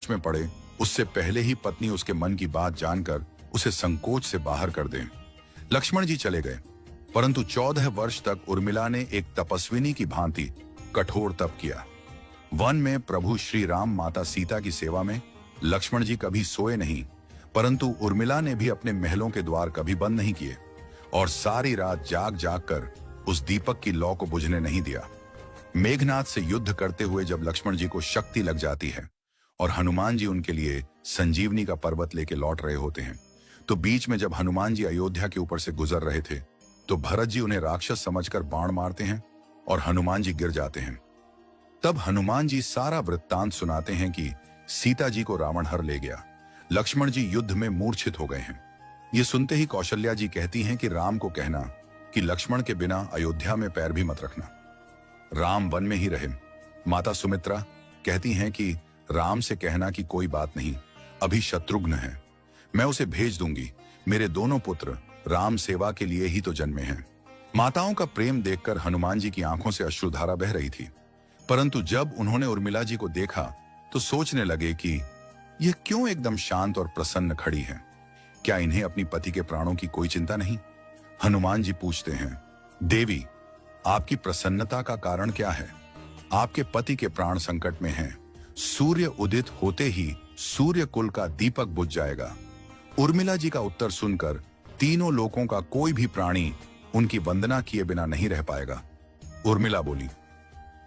में पड़े उससे पहले ही पत्नी उसके मन की बात जानकर उसे संकोच से बाहर कर दें। लक्ष्मण जी चले गए, परंतु 14 वर्ष तक उर्मिला ने एक तपस्विनी की भांति कठोर तप किया। वन में प्रभु श्री राम माता सीता की सेवा में लक्ष्मण जी कभी सोए नहीं, परंतु उर्मिला ने भी अपने महलों के द्वार कभी बंद नहीं किए और सारी रात जाग जाग कर उस दीपक की लौ को बुझने नहीं दिया। मेघनाथ से युद्ध करते हुए जब लक्ष्मण जी को शक्ति लग जाती है और हनुमान जी उनके लिए संजीवनी का पर्वत लेके लौट रहे होते हैं, तो बीच में जब हनुमान जी अयोध्या के ऊपर से गुजर रहे थे तो भरत जी उन्हें राक्षस समझकर बाण मारते हैं और हनुमान जी गिर जाते हैं। तब हनुमान जी सारा वृत्तांत सुनाते हैं कि सीता जी को रावण हर ले गया, लक्ष्मण जी युद्ध में मूर्छित हो गए हैं। ये सुनते ही कौशल्या जी कहती हैं कि राम को कहना कि लक्ष्मण के बिना अयोध्या में पैर भी मत रखना, राम वन में ही रहे। माता सुमित्रा कहती हैं कि राम से कहना कि कोई बात नहीं, अभी शत्रुघ्न है, मैं उसे भेज दूंगी, मेरे दोनों पुत्र राम सेवा के लिए ही तो जन्मे हैं। माताओं का प्रेम देखकर हनुमान जी की आंखों से अश्रुधारा बह रही थी, परंतु जब उन्होंने उर्मिला जी को देखा तो सोचने लगे कि यह क्यों एकदम शांत और प्रसन्न खड़ी है, क्या इन्हें अपनी पति के प्राणों की कोई चिंता नहीं? हनुमान जी पूछते हैं, देवी आपकी प्रसन्नता का कारण क्या है? आपके पति के प्राण संकट में हैं, सूर्य उदित होते ही सूर्य कुल का दीपक बुझ जाएगा। उर्मिला जी का उत्तर सुनकर तीनों लोकों का कोई भी प्राणी उनकी वंदना किए बिना नहीं रह पाएगा। उर्मिला बोली,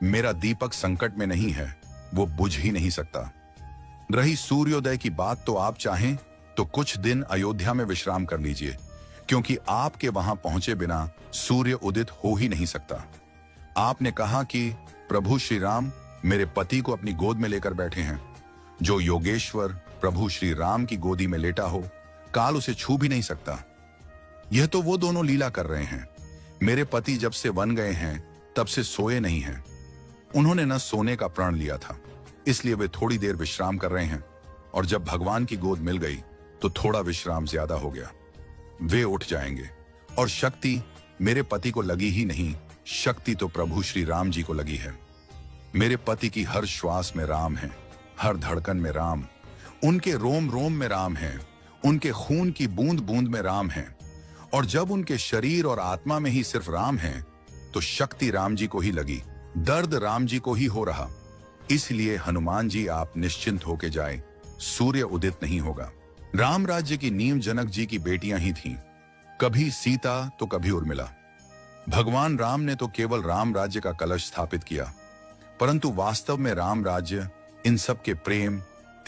मेरा दीपक संकट में नहीं है, वो बुझ ही नहीं सकता। रही सूर्योदय की बात, तो आप चाहें तो कुछ दिन अयोध्या में विश्राम कर लीजिए, क्योंकि आपके वहां पहुंचे बिना सूर्य उदित हो ही नहीं सकता। आपने कहा कि प्रभु श्री राम मेरे पति को अपनी गोद में लेकर बैठे हैं, जो योगेश्वर प्रभु श्री राम की गोदी में लेटा हो, काल उसे छू भी नहीं सकता। यह तो वो दोनों लीला कर रहे हैं। मेरे पति जब से वन गए हैं तब से सोए नहीं हैं। उन्होंने न सोने का प्रण लिया था, इसलिए वे थोड़ी देर विश्राम कर रहे हैं, और जब भगवान की गोद मिल गई तो थोड़ा विश्राम ज्यादा हो गया। वे उठ जाएंगे, और शक्ति मेरे पति को लगी ही नहीं, शक्ति तो प्रभु श्री राम जी को लगी है। मेरे पति की हर श्वास में राम है, हर धड़कन में राम, उनके रोम रोम में राम है, उनके खून की बूंद बूंद में राम है, और जब उनके शरीर और आत्मा में ही सिर्फ राम है तो शक्ति राम जी को ही लगी, दर्द राम जी को ही हो रहा। इसलिए हनुमान जी आप निश्चिंत होके जाएं, सूर्य उदित नहीं होगा। राम राज्य की नींव जनक जी की बेटियां ही थीं, कभी सीता तो कभी उर्मिला। भगवान राम ने तो केवल राम राज्य का कलश स्थापित किया, परंतु वास्तव में राम राज्य इन सब के प्रेम